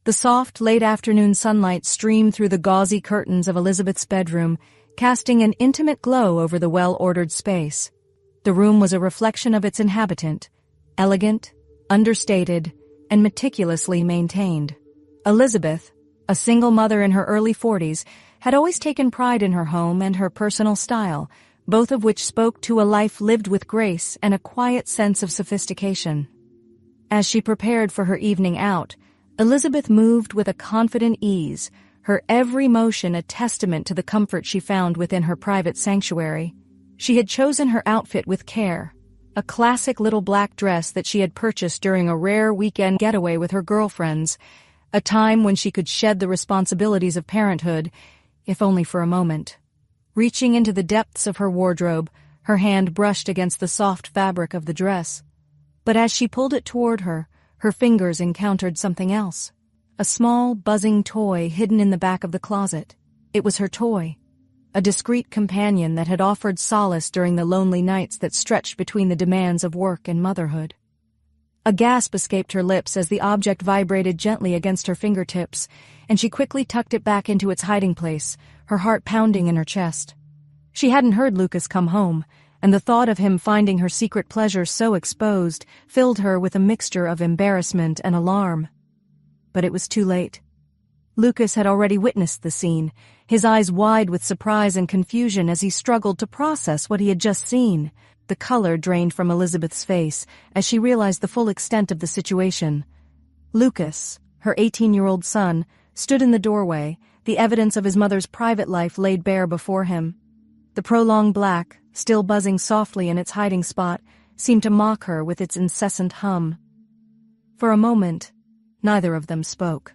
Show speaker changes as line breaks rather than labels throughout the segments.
The soft, late-afternoon sunlight streamed through the gauzy curtains of Elizabeth's bedroom, casting an intimate glow over the well-ordered space. The room was a reflection of its inhabitant, elegant, understated, and meticulously maintained. Elizabeth, a single mother in her early 40s, had always taken pride in her home and her personal style, both of which spoke to a life lived with grace and a quiet sense of sophistication. As she prepared for her evening out, Elizabeth moved with a confident ease, her every motion a testament to the comfort she found within her private sanctuary. She had chosen her outfit with care, a classic little black dress that she had purchased during a rare weekend getaway with her girlfriends, a time when she could shed the responsibilities of parenthood, if only for a moment. Reaching into the depths of her wardrobe, her hand brushed against the soft fabric of the dress. But as she pulled it toward her, her fingers encountered something else. A small, buzzing toy hidden in the back of the closet. It was her toy, a discreet companion that had offered solace during the lonely nights that stretched between the demands of work and motherhood. A gasp escaped her lips as the object vibrated gently against her fingertips, and she quickly tucked it back into its hiding place, her heart pounding in her chest. She hadn't heard Lucas come home, and the thought of him finding her secret pleasure so exposed filled her with a mixture of embarrassment and alarm. But it was too late. Lucas had already witnessed the scene, his eyes wide with surprise and confusion as he struggled to process what he had just seen. The color drained from Elizabeth's face as she realized the full extent of the situation. Lucas, her 18-year-old son, stood in the doorway, the evidence of his mother's private life laid bare before him. The prolonged black, still buzzing softly in its hiding spot, seemed to mock her with its incessant hum. For a moment, neither of them spoke.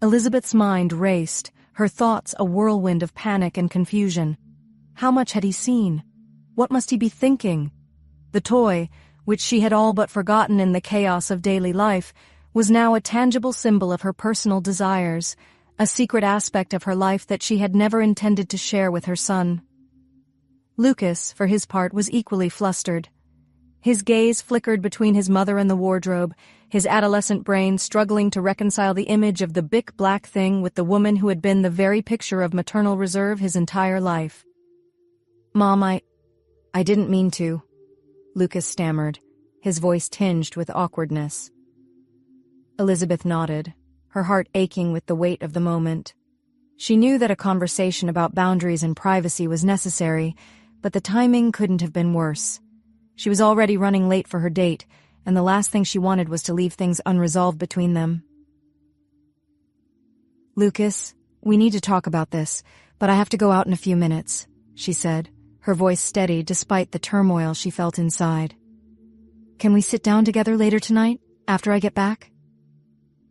Elizabeth's mind raced, her thoughts a whirlwind of panic and confusion. How much had he seen? What must he be thinking? The toy, which she had all but forgotten in the chaos of daily life, was now a tangible symbol of her personal desires, a secret aspect of her life that she had never intended to share with her son. Lucas, for his part, was equally flustered. His gaze flickered between his mother and the wardrobe, his adolescent brain struggling to reconcile the image of the big black thing with the woman who had been the very picture of maternal reserve his entire life. "Mom, I didn't mean to," Lucas stammered, his voice tinged with awkwardness. Elizabeth nodded, her heart aching with the weight of the moment. She knew that a conversation about boundaries and privacy was necessary, but the timing couldn't have been worse. She was already running late for her date, and the last thing she wanted was to leave things unresolved between them. "Lucas, we need to talk about this, but I have to go out in a few minutes," she said, her voice steady despite the turmoil she felt inside. "Can we sit down together later tonight, after I get back?"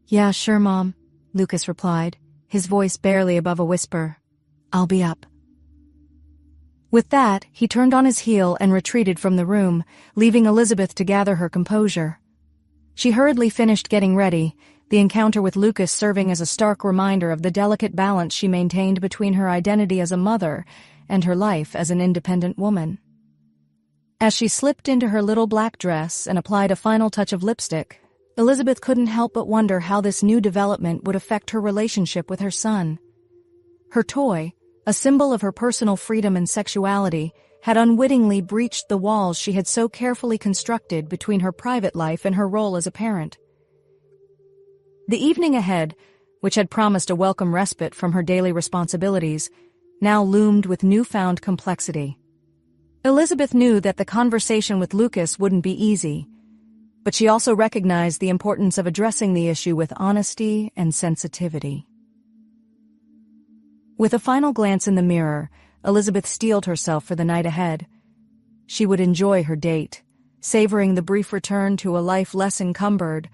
"Yeah, sure, Mom," Lucas replied, his voice barely above a whisper. "I'll be up." With that, he turned on his heel and retreated from the room, leaving Elizabeth to gather her composure. She hurriedly finished getting ready, the encounter with Lucas serving as a stark reminder of the delicate balance she maintained between her identity as a mother and her life as an independent woman. As she slipped into her little black dress and applied a final touch of lipstick, Elizabeth couldn't help but wonder how this new development would affect her relationship with her son. Her toy, a symbol of her personal freedom and sexuality, had unwittingly breached the walls she had so carefully constructed between her private life and her role as a parent. The evening ahead, which had promised a welcome respite from her daily responsibilities, now loomed with newfound complexity. Elizabeth knew that the conversation with Lucas wouldn't be easy, but she also recognized the importance of addressing the issue with honesty and sensitivity. With a final glance in the mirror, Elizabeth steeled herself for the night ahead. She would enjoy her date, savoring the brief return to a life less encumbered,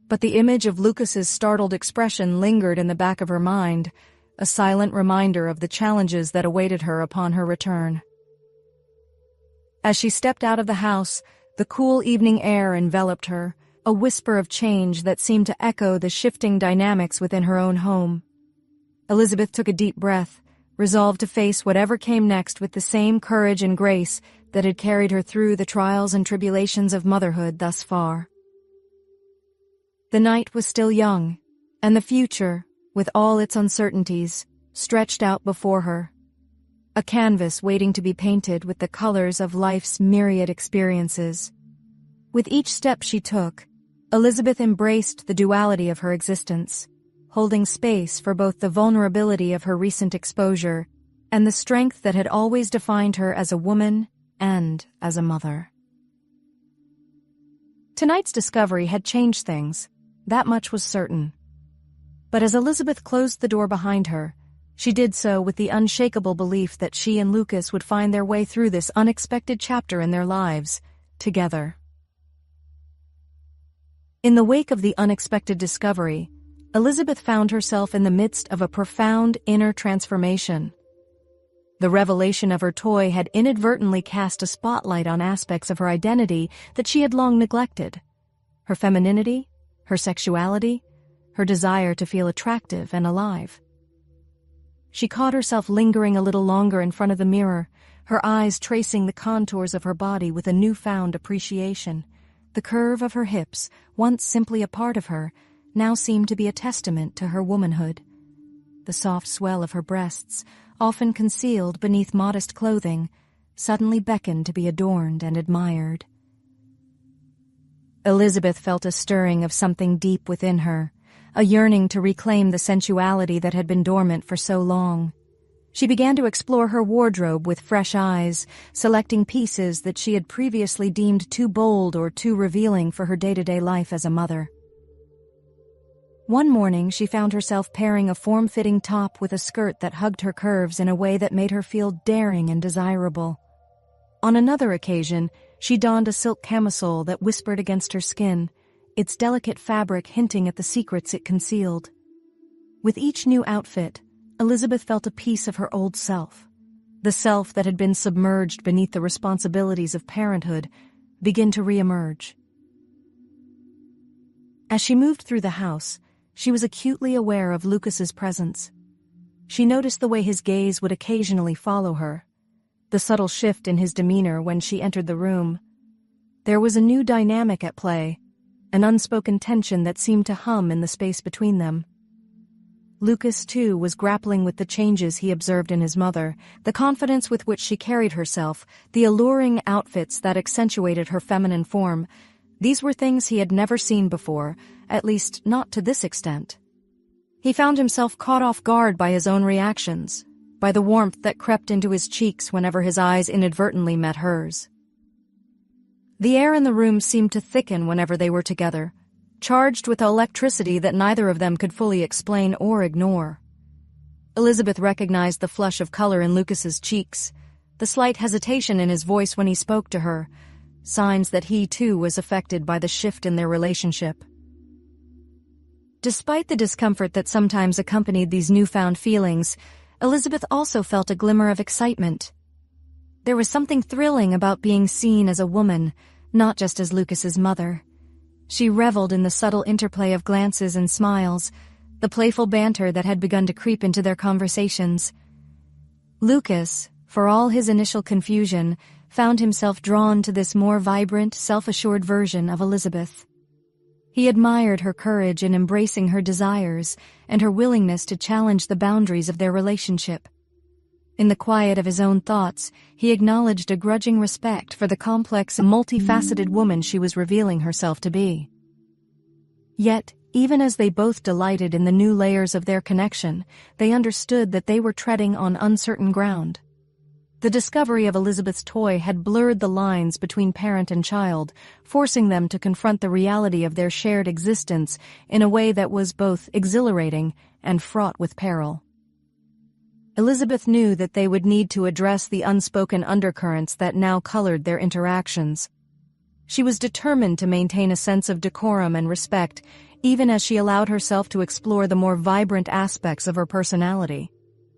but the image of Lucas's startled expression lingered in the back of her mind, a silent reminder of the challenges that awaited her upon her return. As she stepped out of the house, the cool evening air enveloped her, a whisper of change that seemed to echo the shifting dynamics within her own home. Elizabeth took a deep breath, resolved to face whatever came next with the same courage and grace that had carried her through the trials and tribulations of motherhood thus far. The night was still young, And the future, with all its uncertainties, stretched out before her. A canvas waiting to be painted with the colors of life's myriad experiences. With each step she took, Elizabeth embraced the duality of her existence, holding space for both the vulnerability of her recent exposure and the strength that had always defined her as a woman and as a mother. Tonight's discovery had changed things, that much was certain. But as Elizabeth closed the door behind her, she did so with the unshakable belief that she and Lucas would find their way through this unexpected chapter in their lives, together. In the wake of the unexpected discovery, Elizabeth found herself in the midst of a profound inner transformation. The revelation of her toy had inadvertently cast a spotlight on aspects of her identity that she had long neglected. Her femininity, her sexuality, her desire to feel attractive and alive. She caught herself lingering a little longer in front of the mirror, her eyes tracing the contours of her body with a newfound appreciation. The curve of her hips, once simply a part of her, now seemed to be a testament to her womanhood. The soft swell of her breasts, often concealed beneath modest clothing, suddenly beckoned to be adorned and admired. Elizabeth felt a stirring of something deep within her, a yearning to reclaim the sensuality that had been dormant for so long. She began to explore her wardrobe with fresh eyes, selecting pieces that she had previously deemed too bold or too revealing for her day-to-day life as a mother. One morning, she found herself pairing a form-fitting top with a skirt that hugged her curves in a way that made her feel daring and desirable. On another occasion, she donned a silk camisole that whispered against her skin, its delicate fabric hinting at the secrets it concealed. With each new outfit, Elizabeth felt a piece of her old self, the self that had been submerged beneath the responsibilities of parenthood, begin to re-emerge. As she moved through the house, she was acutely aware of Lucas's presence. She noticed the way his gaze would occasionally follow her, the subtle shift in his demeanor when she entered the room. There was a new dynamic at play, an unspoken tension that seemed to hum in the space between them. Lucas, too, was grappling with the changes he observed in his mother, the confidence with which she carried herself, the alluring outfits that accentuated her feminine form. These were things he had never seen before, at least not to this extent. He found himself caught off guard by his own reactions, by the warmth that crept into his cheeks whenever his eyes inadvertently met hers. The air in the room seemed to thicken whenever they were together, charged with electricity that neither of them could fully explain or ignore. Elizabeth recognized the flush of color in Lucas's cheeks, the slight hesitation in his voice when he spoke to her, signs that he too was affected by the shift in their relationship. Despite the discomfort that sometimes accompanied these newfound feelings, Elizabeth also felt a glimmer of excitement. There was something thrilling about being seen as a woman, not just as Lucas's mother. She reveled in the subtle interplay of glances and smiles, the playful banter that had begun to creep into their conversations. Lucas, for all his initial confusion, found himself drawn to this more vibrant, self-assured version of Elizabeth. He admired her courage in embracing her desires and her willingness to challenge the boundaries of their relationship. In the quiet of his own thoughts, he acknowledged a grudging respect for the complex and multifaceted woman she was revealing herself to be. Yet, even as they both delighted in the new layers of their connection, they understood that they were treading on uncertain ground. The discovery of Elizabeth's toy had blurred the lines between parent and child, forcing them to confront the reality of their shared existence in a way that was both exhilarating and fraught with peril. Elizabeth knew that they would need to address the unspoken undercurrents that now colored their interactions. She was determined to maintain a sense of decorum and respect, even as she allowed herself to explore the more vibrant aspects of her personality.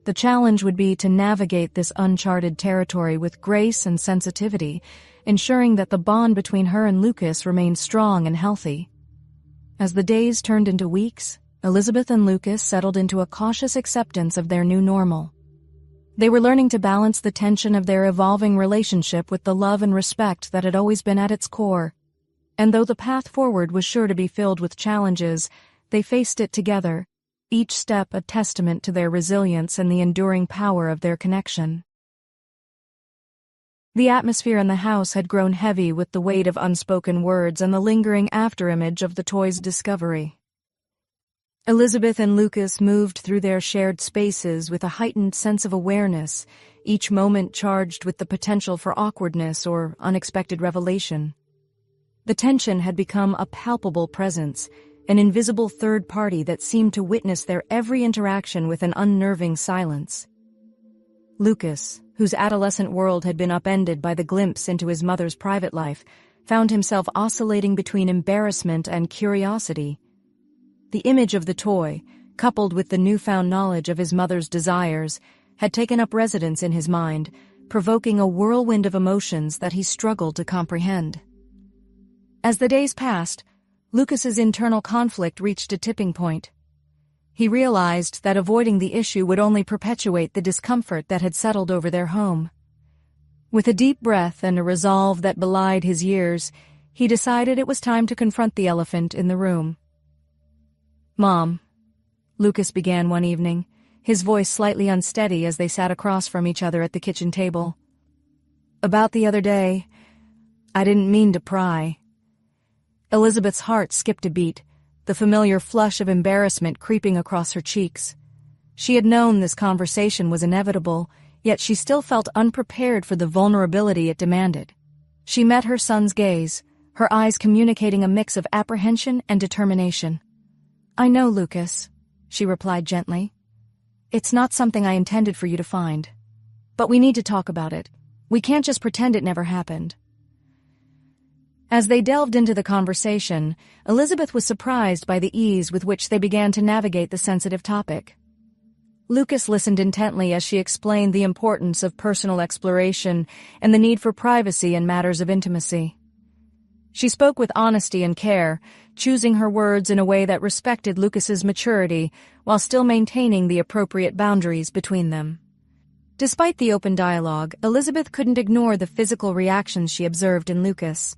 The challenge would be to navigate this uncharted territory with grace and sensitivity, ensuring that the bond between her and Lucas remained strong and healthy. As the days turned into weeks, Elizabeth and Lucas settled into a cautious acceptance of their new normal. They were learning to balance the tension of their evolving relationship with the love and respect that had always been at its core. And though the path forward was sure to be filled with challenges, They faced it together, each step a testament to their resilience and the enduring power of their connection. The atmosphere in the house had grown heavy with the weight of unspoken words and the lingering afterimage of the toy's discovery. Elizabeth and Lucas moved through their shared spaces with a heightened sense of awareness, each moment charged with the potential for awkwardness or unexpected revelation. The tension had become a palpable presence, an invisible third party that seemed to witness their every interaction with an unnerving silence. Lucas, whose adolescent world had been upended by the glimpse into his mother's private life, found himself oscillating between embarrassment and curiosity. The image of the toy, coupled with the newfound knowledge of his mother's desires, had taken up residence in his mind, provoking a whirlwind of emotions that he struggled to comprehend. As the days passed, Lucas's internal conflict reached a tipping point. He realized that avoiding the issue would only perpetuate the discomfort that had settled over their home. With a deep breath and a resolve that belied his years, he decided it was time to confront the elephant in the room. "Mom," Lucas began one evening, his voice slightly unsteady as they sat across from each other at the kitchen table. "About the other day, I didn't mean to pry." Elizabeth's heart skipped a beat, the familiar flush of embarrassment creeping across her cheeks. She had known this conversation was inevitable, yet she still felt unprepared for the vulnerability it demanded. She met her son's gaze, her eyes communicating a mix of apprehension and determination. "I know, Lucas," she replied gently. "It's not something I intended for you to find. But we need to talk about it. We can't just pretend it never happened." As they delved into the conversation, Elizabeth was surprised by the ease with which they began to navigate the sensitive topic. Lucas listened intently as she explained the importance of personal exploration and the need for privacy in matters of intimacy. She spoke with honesty and care, choosing her words in a way that respected Lucas's maturity while still maintaining the appropriate boundaries between them. Despite the open dialogue, Elizabeth couldn't ignore the physical reactions she observed in Lucas.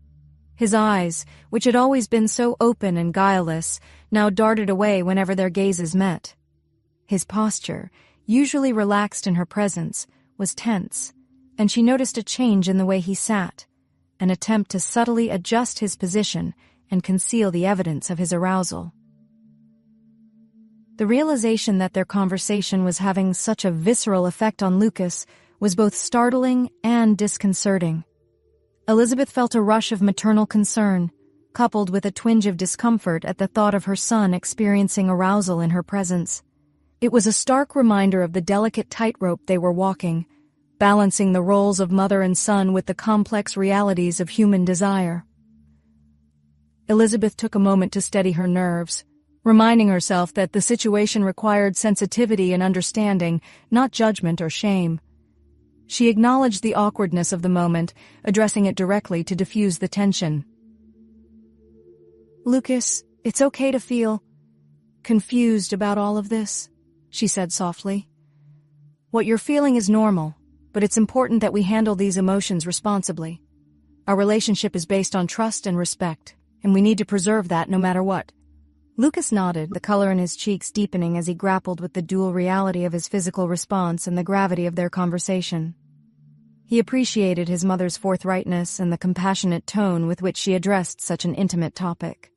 His eyes, which had always been so open and guileless, now darted away whenever their gazes met. His posture, usually relaxed in her presence, was tense, and she noticed a change in the way he sat, an attempt to subtly adjust his position and conceal the evidence of his arousal. The realization that their conversation was having such a visceral effect on Lucas was both startling and disconcerting. Elizabeth felt a rush of maternal concern, coupled with a twinge of discomfort at the thought of her son experiencing arousal in her presence. It was a stark reminder of the delicate tightrope they were walking, balancing the roles of mother and son with the complex realities of human desire. Elizabeth took a moment to steady her nerves, reminding herself that the situation required sensitivity and understanding, not judgment or shame. She acknowledged the awkwardness of the moment, addressing it directly to diffuse the tension. "Lucas, it's okay to feel confused about all of this," she said softly. "What you're feeling is normal, but it's important that we handle these emotions responsibly. Our relationship is based on trust and respect, and we need to preserve that no matter what." Lucas nodded, the color in his cheeks deepening as he grappled with the dual reality of his physical response and the gravity of their conversation. He appreciated his mother's forthrightness and the compassionate tone with which she addressed such an intimate topic.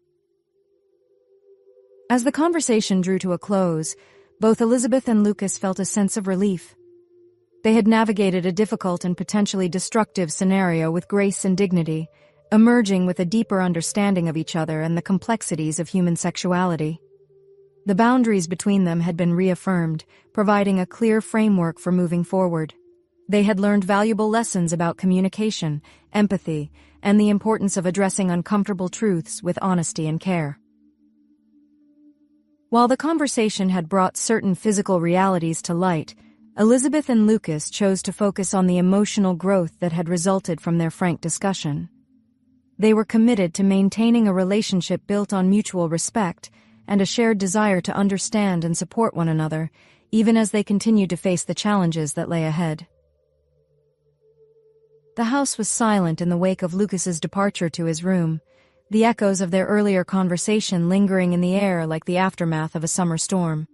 As the conversation drew to a close, both Elizabeth and Lucas felt a sense of relief. They had navigated a difficult and potentially destructive scenario with grace and dignity, emerging with a deeper understanding of each other and the complexities of human sexuality. The boundaries between them had been reaffirmed, providing a clear framework for moving forward. They had learned valuable lessons about communication, empathy, and the importance of addressing uncomfortable truths with honesty and care. While the conversation had brought certain physical realities to light, Elizabeth and Lucas chose to focus on the emotional growth that had resulted from their frank discussion. They were committed to maintaining a relationship built on mutual respect and a shared desire to understand and support one another, even as they continued to face the challenges that lay ahead. The house was silent in the wake of Lucas's departure to his room, the echoes of their earlier conversation lingering in the air like the aftermath of a summer storm.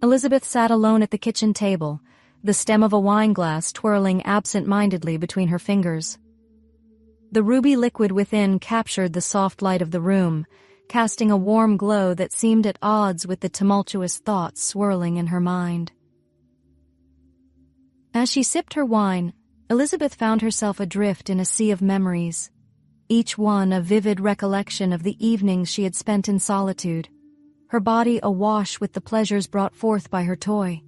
Elizabeth sat alone at the kitchen table, the stem of a wineglass twirling absent-mindedly between her fingers. The ruby liquid within captured the soft light of the room, casting a warm glow that seemed at odds with the tumultuous thoughts swirling in her mind. As she sipped her wine, Elizabeth found herself adrift in a sea of memories, each one a vivid recollection of the evenings she had spent in solitude, her body awash with the pleasures brought forth by her toy.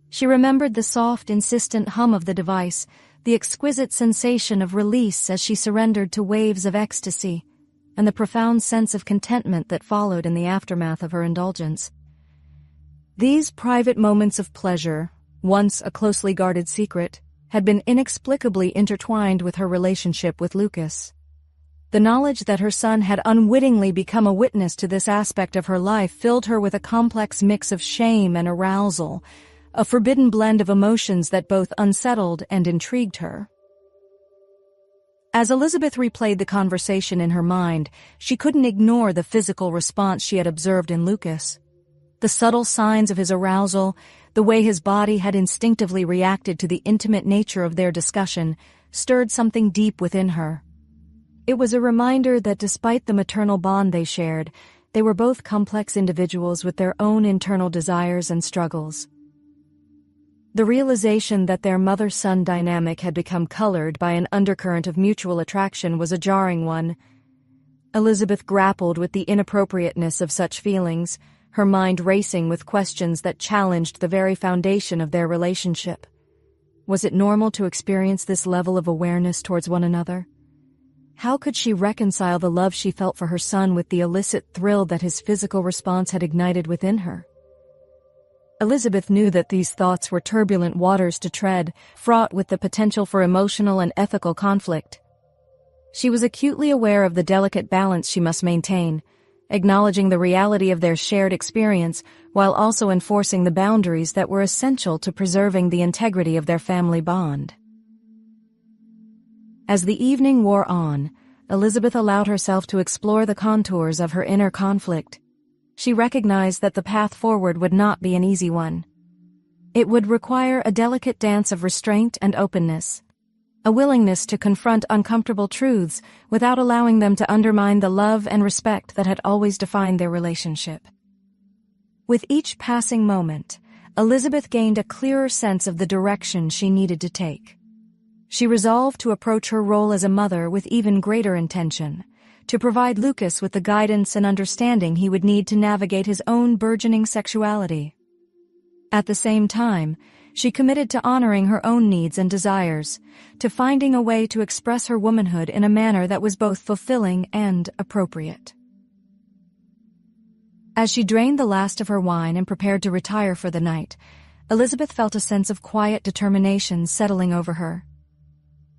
She remembered the soft, insistent hum of the device, the exquisite sensation of release as she surrendered to waves of ecstasy, and the profound sense of contentment that followed in the aftermath of her indulgence. These private moments of pleasure, once a closely guarded secret, had been inexplicably intertwined with her relationship with Lucas. The knowledge that her son had unwittingly become a witness to this aspect of her life filled her with a complex mix of shame and arousal, a forbidden blend of emotions that both unsettled and intrigued her. As Elizabeth replayed the conversation in her mind, she couldn't ignore the physical response she had observed in Lucas. The subtle signs of his arousal, the way his body had instinctively reacted to the intimate nature of their discussion, stirred something deep within her. It was a reminder that despite the maternal bond they shared, they were both complex individuals with their own internal desires and struggles. The realization that their mother-son dynamic had become colored by an undercurrent of mutual attraction was a jarring one. Elizabeth grappled with the inappropriateness of such feelings, her mind racing with questions that challenged the very foundation of their relationship. Was it normal to experience this level of awareness towards one another? How could she reconcile the love she felt for her son with the illicit thrill that his physical response had ignited within her? Elizabeth knew that these thoughts were turbulent waters to tread, fraught with the potential for emotional and ethical conflict. She was acutely aware of the delicate balance she must maintain, acknowledging the reality of their shared experience while also enforcing the boundaries that were essential to preserving the integrity of their family bond. As the evening wore on, Elizabeth allowed herself to explore the contours of her inner conflict. She recognized that the path forward would not be an easy one. It would require a delicate dance of restraint and openness, a willingness to confront uncomfortable truths without allowing them to undermine the love and respect that had always defined their relationship. With each passing moment, Elizabeth gained a clearer sense of the direction she needed to take. She resolved to approach her role as a mother with even greater intention, to provide Lucas with the guidance and understanding he would need to navigate his own burgeoning sexuality. At the same time, she committed to honoring her own needs and desires, to finding a way to express her womanhood in a manner that was both fulfilling and appropriate. As she drained the last of her wine and prepared to retire for the night, Elizabeth felt a sense of quiet determination settling over her.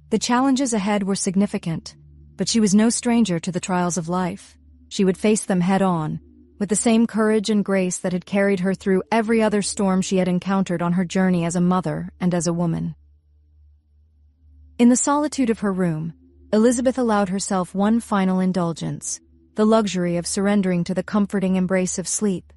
The challenges ahead were significant, but she was no stranger to the trials of life. She would face them head-on, with the same courage and grace that had carried her through every other storm she had encountered on her journey as a mother and as a woman. In the solitude of her room, Elizabeth allowed herself one final indulgence, the luxury of surrendering to the comforting embrace of sleep.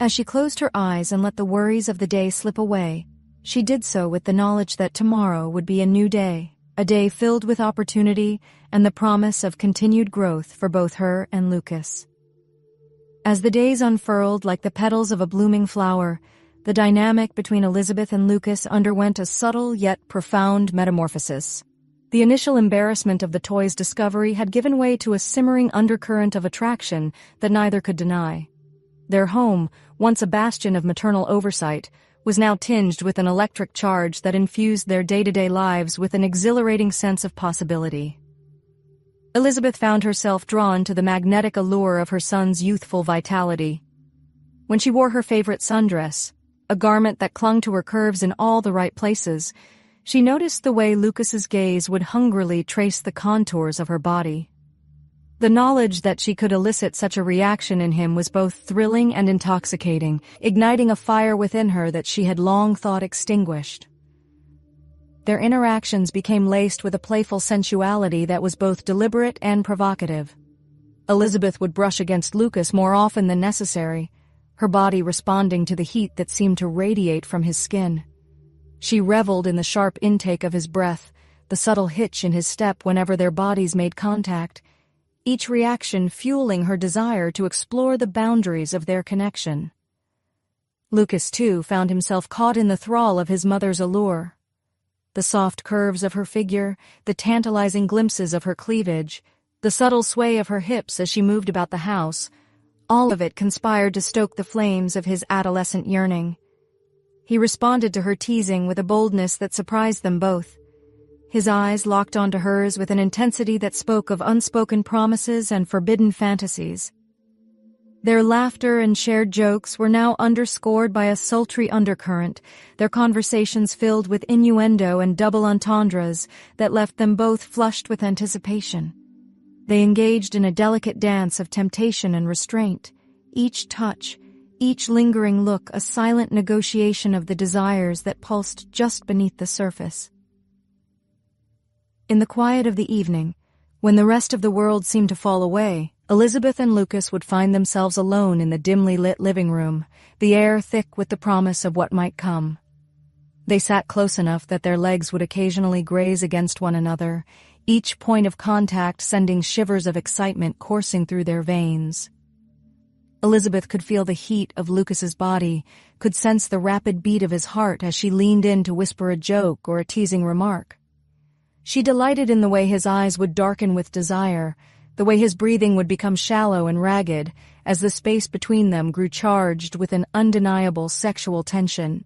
As she closed her eyes and let the worries of the day slip away, she did so with the knowledge that tomorrow would be a new day, a day filled with opportunity and the promise of continued growth for both her and Lucas. As the days unfurled like the petals of a blooming flower, the dynamic between Elizabeth and Lucas underwent a subtle yet profound metamorphosis. The initial embarrassment of the toy's discovery had given way to a simmering undercurrent of attraction that neither could deny. Their home, once a bastion of maternal oversight, was now tinged with an electric charge that infused their day-to-day lives with an exhilarating sense of possibility. Elizabeth found herself drawn to the magnetic allure of her son's youthful vitality. When she wore her favorite sundress, a garment that clung to her curves in all the right places, she noticed the way Lucas's gaze would hungrily trace the contours of her body. The knowledge that she could elicit such a reaction in him was both thrilling and intoxicating, igniting a fire within her that she had long thought extinguished. their interactions became laced with a playful sensuality that was both deliberate and provocative. Elizabeth would brush against Lucas more often than necessary, her body responding to the heat that seemed to radiate from his skin. She reveled in the sharp intake of his breath, the subtle hitch in his step whenever their bodies made contact, each reaction fueling her desire to explore the boundaries of their connection. Lucas, too, found himself caught in the thrall of his mother's allure. The soft curves of her figure, the tantalizing glimpses of her cleavage, the subtle sway of her hips as she moved about the house, all of it conspired to stoke the flames of his adolescent yearning. He responded to her teasing with a boldness that surprised them both. His eyes locked onto hers with an intensity that spoke of unspoken promises and forbidden fantasies. Their laughter and shared jokes were now underscored by a sultry undercurrent, their conversations filled with innuendo and double entendres that left them both flushed with anticipation. They engaged in a delicate dance of temptation and restraint, each touch, each lingering look a silent negotiation of the desires that pulsed just beneath the surface. In the quiet of the evening, when the rest of the world seemed to fall away, Elizabeth and Lucas would find themselves alone in the dimly lit living room, the air thick with the promise of what might come. They sat close enough that their legs would occasionally graze against one another, each point of contact sending shivers of excitement coursing through their veins. Elizabeth could feel the heat of Lucas's body, could sense the rapid beat of his heart as she leaned in to whisper a joke or a teasing remark. She delighted in the way his eyes would darken with desire, the way his breathing would become shallow and ragged as the space between them grew charged with an undeniable sexual tension.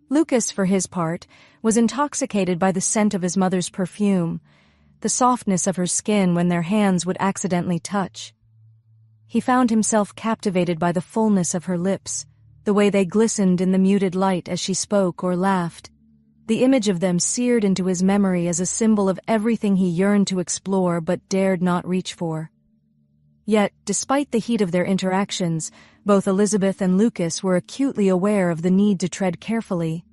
Lucas, for his part, was intoxicated by the scent of his mother's perfume, the softness of her skin when their hands would accidentally touch. He found himself captivated by the fullness of her lips, the way they glistened in the muted light as she spoke or laughed. The image of them seared into his memory as a symbol of everything he yearned to explore but dared not reach for. Yet, despite the heat of their interactions, both Elizabeth and Lucas were acutely aware of the need to tread carefully.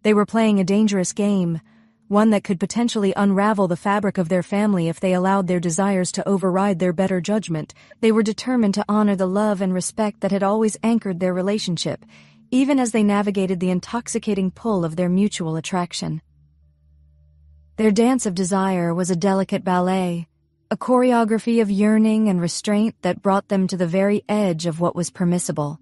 They were playing a dangerous game, one that could potentially unravel the fabric of their family if they allowed their desires to override their better judgment. They were determined to honor the love and respect that had always anchored their relationship, even as they navigated the intoxicating pull of their mutual attraction. Their dance of desire was a delicate ballet, a choreography of yearning and restraint that brought them to the very edge of what was permissible.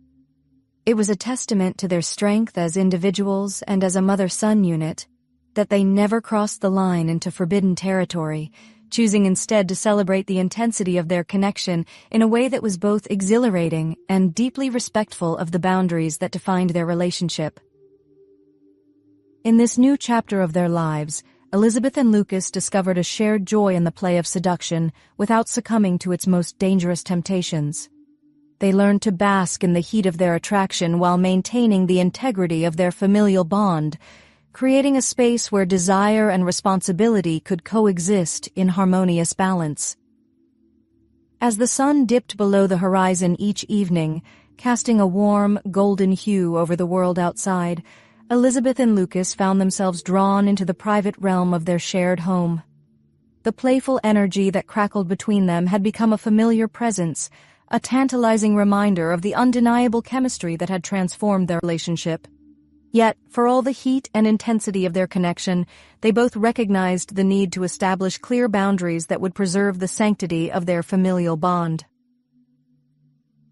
It was a testament to their strength as individuals and as a mother-son unit that they never crossed the line into forbidden territory, choosing instead to celebrate the intensity of their connection in a way that was both exhilarating and deeply respectful of the boundaries that defined their relationship. In this new chapter of their lives, Elizabeth and Lucas discovered a shared joy in the play of seduction without succumbing to its most dangerous temptations. They learned to bask in the heat of their attraction while maintaining the integrity of their familial bond, creating a space where desire and responsibility could coexist in harmonious balance. As the sun dipped below the horizon each evening, casting a warm, golden hue over the world outside, Elizabeth and Lucas found themselves drawn into the private realm of their shared home. The playful energy that crackled between them had become a familiar presence, a tantalizing reminder of the undeniable chemistry that had transformed their relationship. Yet, for all the heat and intensity of their connection, they both recognized the need to establish clear boundaries that would preserve the sanctity of their familial bond.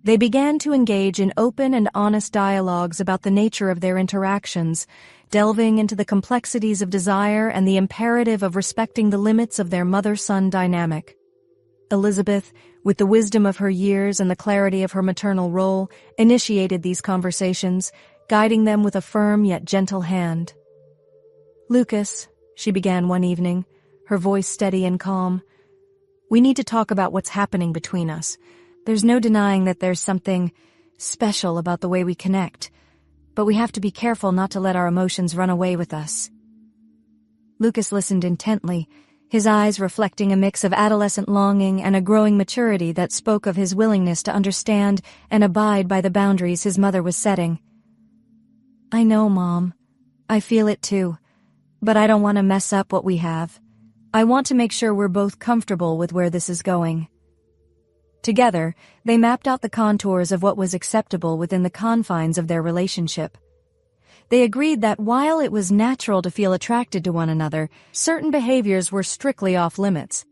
They began to engage in open and honest dialogues about the nature of their interactions, delving into the complexities of desire and the imperative of respecting the limits of their mother-son dynamic. Elizabeth, with the wisdom of her years and the clarity of her maternal role, initiated these conversations, guiding them with a firm yet gentle hand. "Lucas," she began one evening, her voice steady and calm, "we need to talk about what's happening between us. There's no denying that there's something special about the way we connect, but we have to be careful not to let our emotions run away with us." Lucas listened intently, his eyes reflecting a mix of adolescent longing and a growing maturity that spoke of his willingness to understand and abide by the boundaries his mother was setting. "I know, Mom. I feel it too. But I don't want to mess up what we have. I want to make sure we're both comfortable with where this is going. Together, they mapped out the contours of what was acceptable within the confines of their relationship. They agreed that while it was natural to feel attracted to one another, certain behaviors were strictly off limits.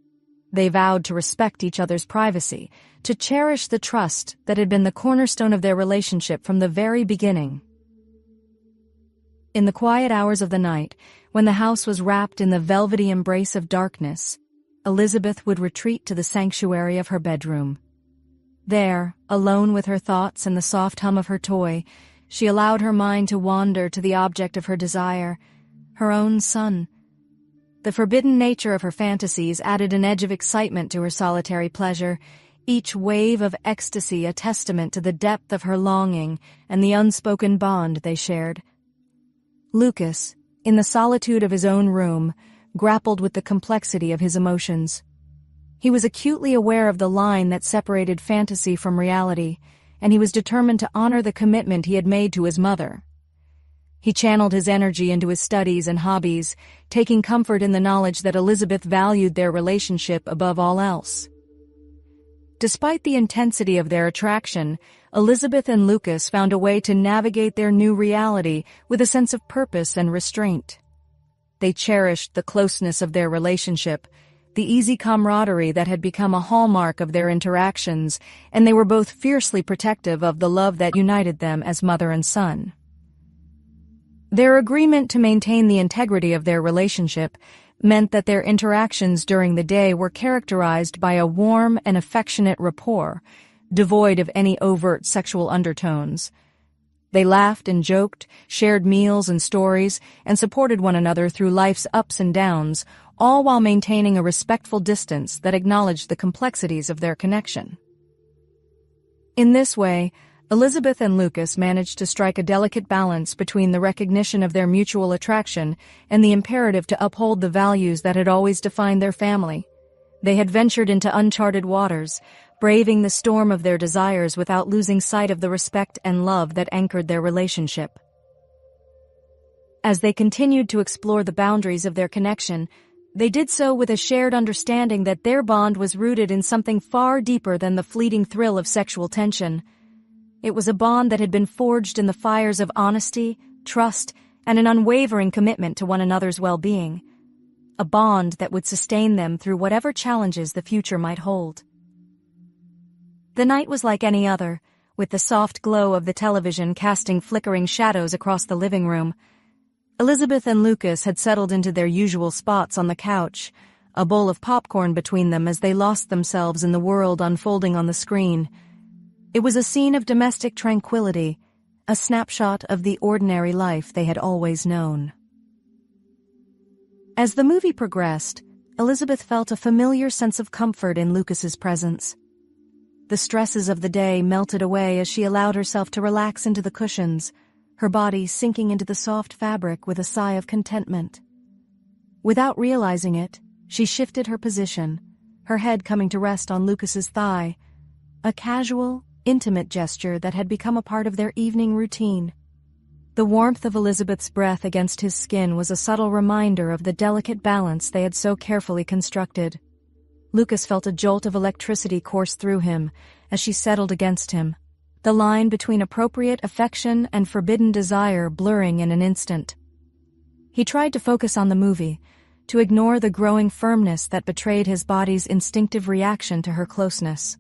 They vowed to respect each other's privacy, to cherish the trust that had been the cornerstone of their relationship from the very beginning. In the quiet hours of the night, when the house was wrapped in the velvety embrace of darkness, Elizabeth would retreat to the sanctuary of her bedroom. There, alone with her thoughts and the soft hum of her toy, she allowed her mind to wander to the object of her desire, her own son. The forbidden nature of her fantasies added an edge of excitement to her solitary pleasure, each wave of ecstasy a testament to the depth of her longing and the unspoken bond they shared. Lucas, in the solitude of his own room, grappled with the complexity of his emotions. He was acutely aware of the line that separated fantasy from reality, and he was determined to honor the commitment he had made to his mother. He channeled his energy into his studies and hobbies, taking comfort in the knowledge that Elizabeth valued their relationship above all else. Despite the intensity of their attraction, Elizabeth and Lucas found a way to navigate their new reality with a sense of purpose and restraint. They cherished the closeness of their relationship, the easy camaraderie that had become a hallmark of their interactions, and they were both fiercely protective of the love that united them as mother and son. Their agreement to maintain the integrity of their relationship meant that their interactions during the day were characterized by a warm and affectionate rapport, devoid of any overt sexual undertones. They laughed and joked, shared meals and stories, and supported one another through life's ups and downs, all while maintaining a respectful distance that acknowledged the complexities of their connection. In this way, Elizabeth and Lucas managed to strike a delicate balance between the recognition of their mutual attraction and the imperative to uphold the values that had always defined their family. They had ventured into uncharted waters, braving the storm of their desires without losing sight of the respect and love that anchored their relationship. As they continued to explore the boundaries of their connection, they did so with a shared understanding that their bond was rooted in something far deeper than the fleeting thrill of sexual tension. It was a bond that had been forged in the fires of honesty, trust, and an unwavering commitment to one another's well-being. A bond that would sustain them through whatever challenges the future might hold. The night was like any other, with the soft glow of the television casting flickering shadows across the living room. Elizabeth and Lucas had settled into their usual spots on the couch, a bowl of popcorn between them as they lost themselves in the world unfolding on the screen. It was a scene of domestic tranquility, a snapshot of the ordinary life they had always known. As the movie progressed, Elizabeth felt a familiar sense of comfort in Lucas's presence. The stresses of the day melted away as she allowed herself to relax into the cushions, her body sinking into the soft fabric with a sigh of contentment. Without realizing it, she shifted her position, her head coming to rest on Lucas's thigh, a casual, intimate gesture that had become a part of their evening routine. The warmth of Elizabeth's breath against his skin was a subtle reminder of the delicate balance they had so carefully constructed. Lucas felt a jolt of electricity course through him as she settled against him, the line between appropriate affection and forbidden desire blurring in an instant. He tried to focus on the movie, to ignore the growing firmness that betrayed his body's instinctive reaction to her closeness.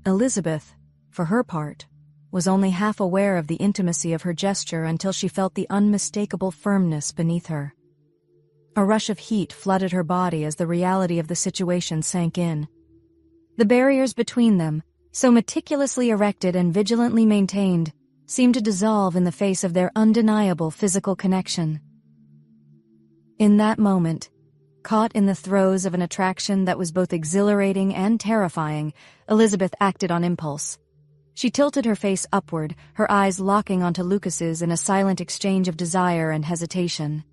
Elizabeth, for her part, was only half aware of the intimacy of her gesture until she felt the unmistakable firmness beneath her. A rush of heat flooded her body as the reality of the situation sank in. The barriers between them, so meticulously erected and vigilantly maintained, seemed to dissolve in the face of their undeniable physical connection. In that moment, caught in the throes of an attraction that was both exhilarating and terrifying, Elizabeth acted on impulse. She tilted her face upward, her eyes locking onto Lucas's in a silent exchange of desire and hesitation.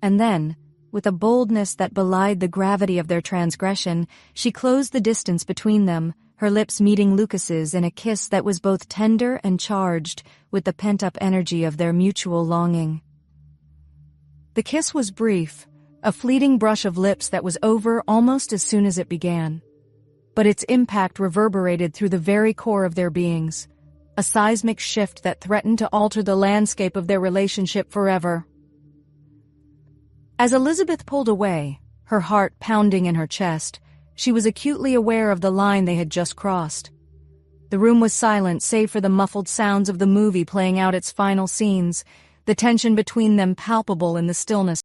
And then, with a boldness that belied the gravity of their transgression, she closed the distance between them, her lips meeting Lucas's in a kiss that was both tender and charged with the pent-up energy of their mutual longing. The kiss was brief, a fleeting brush of lips that was over almost as soon as it began. But its impact reverberated through the very core of their beings, a seismic shift that threatened to alter the landscape of their relationship forever. As Elizabeth pulled away, her heart pounding in her chest, she was acutely aware of the line they had just crossed. The room was silent save for the muffled sounds of the movie playing out its final scenes, the tension between them palpable in the stillness.